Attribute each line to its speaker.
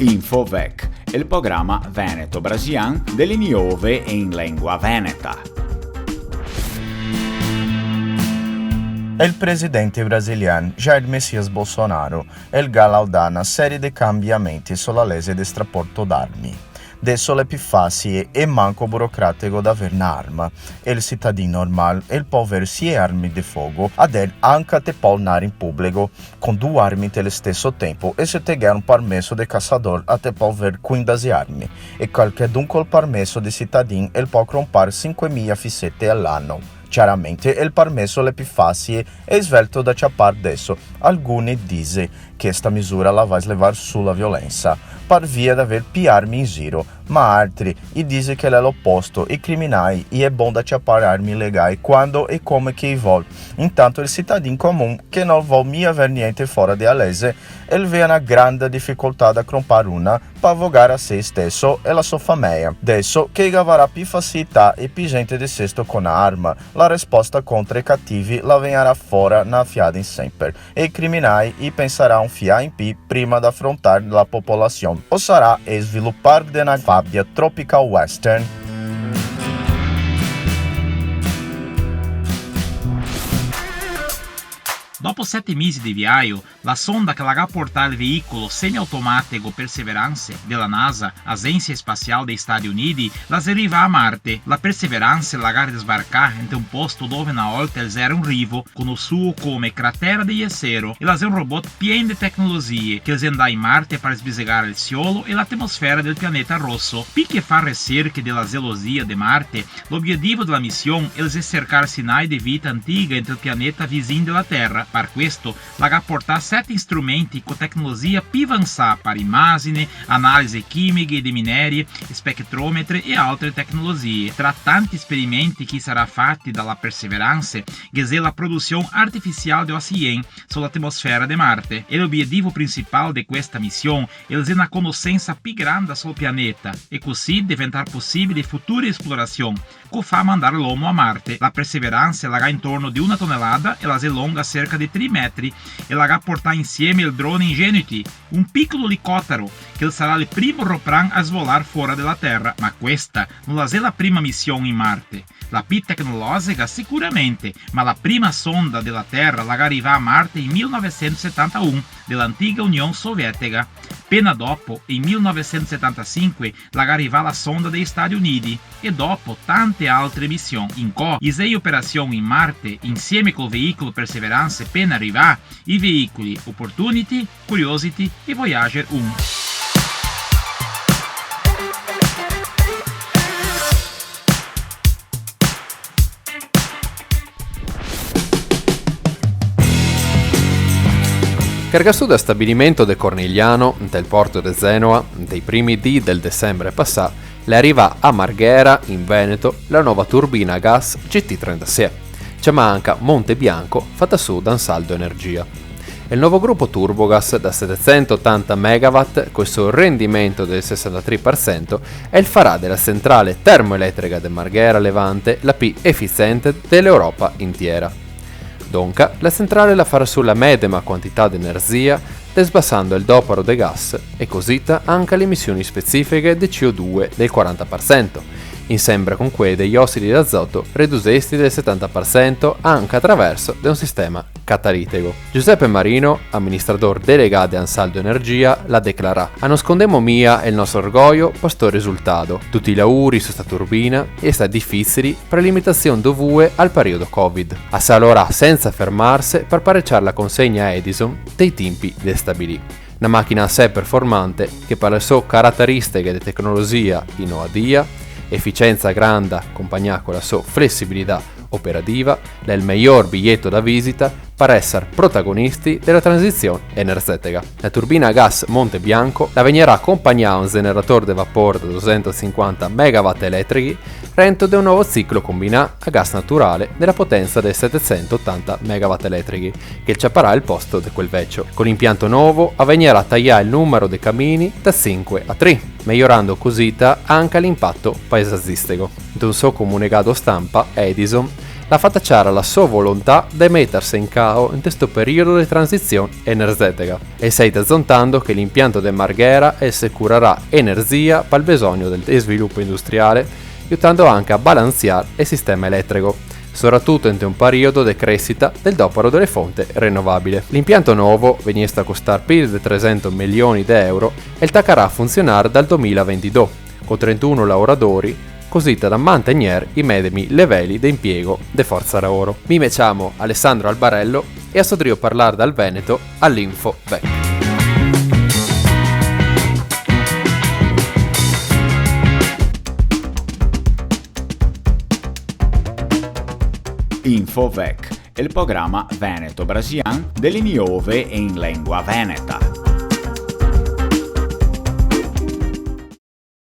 Speaker 1: Binfovec, il programma Veneto Brasilian delle nuove in lingua veneta.
Speaker 2: Il presidente brasiliano Jair Messias Bolsonaro ha laudato una serie di cambiamenti sulla legge di trasporto d'armi. Adesso è più facile e manco burocratico da avere un'arma. Il cittadino normale può avere sia armi di fuoco ed anche te può andare in pubblico con 2 armi allo stesso tempo e se te hai un permesso di caçador a te può avere 15 armi e qualche dunque il permesso di cittadino può comprare 5.000 fissette all'anno. Chiaramente il permesso è più facile e svelto da ciappare adesso. Alcuni dicono che questa misura la va a levare sulla violenza per via di aver più armi in giro, ma altri dicono che è l'opposto, i criminali è buono da ciappare armi illegali quando e come che vuole. Intanto il cittadino comune che non vuole mai avere niente fuori dalla legge vede una grande difficoltà da comprare una per avvogare a se stesso e la sua famiglia. Adesso che avrà più facilità e più gente di sesto con arma, la risposta contro i cattivi la verrà fuori una fiada in sempre e i criminali penseranno un fia in più prima di affrontare la popolazione o sarà sviluppare una fabbia tropical western.
Speaker 3: Dopo 7 mesi di viaggio, la sonda che la porta il veicolo semiautomatico Perseverance della NASA, Agência Espacial degli Stati Uniti, la arriva a Marte. La Perseverance la gara sbarca in un posto dove una volta era un rivo, conosciuto come cratera di Jezero, e la è un robot pieno di tecnologie che andrà in Marte per sbisegare il suolo e l'atmosfera del pianeta rosso. Perché fa ricerche della geologia di Marte, l'obiettivo della missione è cercare segnali di vita antica nel pianeta vicino della Terra. Per questo, la porta 7 strumenti con tecnologia più avanzata per immagini, analisi chimiche di mineri, spettrometri e altre tecnologie. Tra tanti esperimenti che saranno fatti dalla Perseverance, c'è la produzione artificiale di ossigeno sull'atmosfera di Marte. E l'obiettivo principale di questa missione è una conoscenza più grande sul pianeta e così diventare possibile future esplorazioni che fa mandare l'uomo a Marte. La Perseverance la intorno di 1 tonnellata e la è lunga cerca di 3 metri e la porta insieme il drone Ingenuity, un piccolo elicottero che sarà il primo ropran a svolare fuori dalla Terra, ma questa non è la prima missione in Marte. La più tecnologica sicuramente, ma la prima sonda della Terra la arriva a Marte in 1971 dell'antica Unione Sovietica. Appena dopo, in 1975, la arriva la sonda degli Stati Uniti e dopo tante altre missioni in cui le 6 operazioni in Marte insieme col veicolo Perseverance appena arriva, i veicoli Opportunity, Curiosity e Voyager 1.
Speaker 4: Cargassù da stabilimento de Cornigliano, del porto de Genoa, dei primi dì del dicembre passato, le arriva a Marghera, in Veneto, la nuova turbina a gas GT36. C'è manca Monte Bianco, fatta su da Ansaldo Energia. Il nuovo gruppo Turbogas da 780 MW, con il suo rendimento del 63%, è il farà della centrale termoelettrica de Marghera Levante la più efficiente dell'Europa intera. Donca, la centrale la farà sulla medesima quantità di energia, sbassando il doparo del gas e così anche le emissioni specifiche di CO2 del 40%, insieme con quelle degli ossidi d'azoto riducesti del 70% anche attraverso un sistema catalitico. Giuseppe Marino, amministratore delegato di Ansaldo Energia, la declara: "A non scondemo mia il nostro orgoglio per sto risultato. Tutti i lavori su sta turbina e sta difficili per limitazioni dovute al periodo Covid. A salorà senza fermarsi per pareggiare la consegna a Edison dei tempi destabili. Una macchina assai performante che per le sue caratteristiche di tecnologia innovativa, efficienza grande accompagnata con la sua flessibilità operativa, è il miglior biglietto da visita per essere protagonisti della transizione energetica. La turbina a gas Monte Bianco la venirà accompagnata un generatore di vapore da 250 MW elettrici rento da un nuovo ciclo combinato a gas naturale della potenza dei 780 MW elettrici che ciapparà il posto di quel vecchio. Con l'impianto nuovo avvenirà a tagliare il numero dei cammini da 5 a 3, migliorando così anche l'impatto paesaggistico. Da un suo comunicato stampa, Edison la fa tacciare la sua volontà di mettersi in cao in questo periodo di transizione energetica e sei zontando che l'impianto di Marghera assicurerà energia per il bisogno del sviluppo industriale, aiutando anche a balanziare il sistema elettrico, soprattutto in un periodo di crescita del dopero delle fonti rinnovabili. L'impianto nuovo viene a costare più di 300 milioni di euro e taccherà a funzionare dal 2022, con 31 lavoratori, così da mantenere i medesimi livelli di impiego di forza lavoro. Mi chiamo Alessandro Albarello e assodrio parlare dal Veneto all'Info VEC.
Speaker 1: Info VEC, il programma veneto-brasiliano delle nuove in lingua veneta.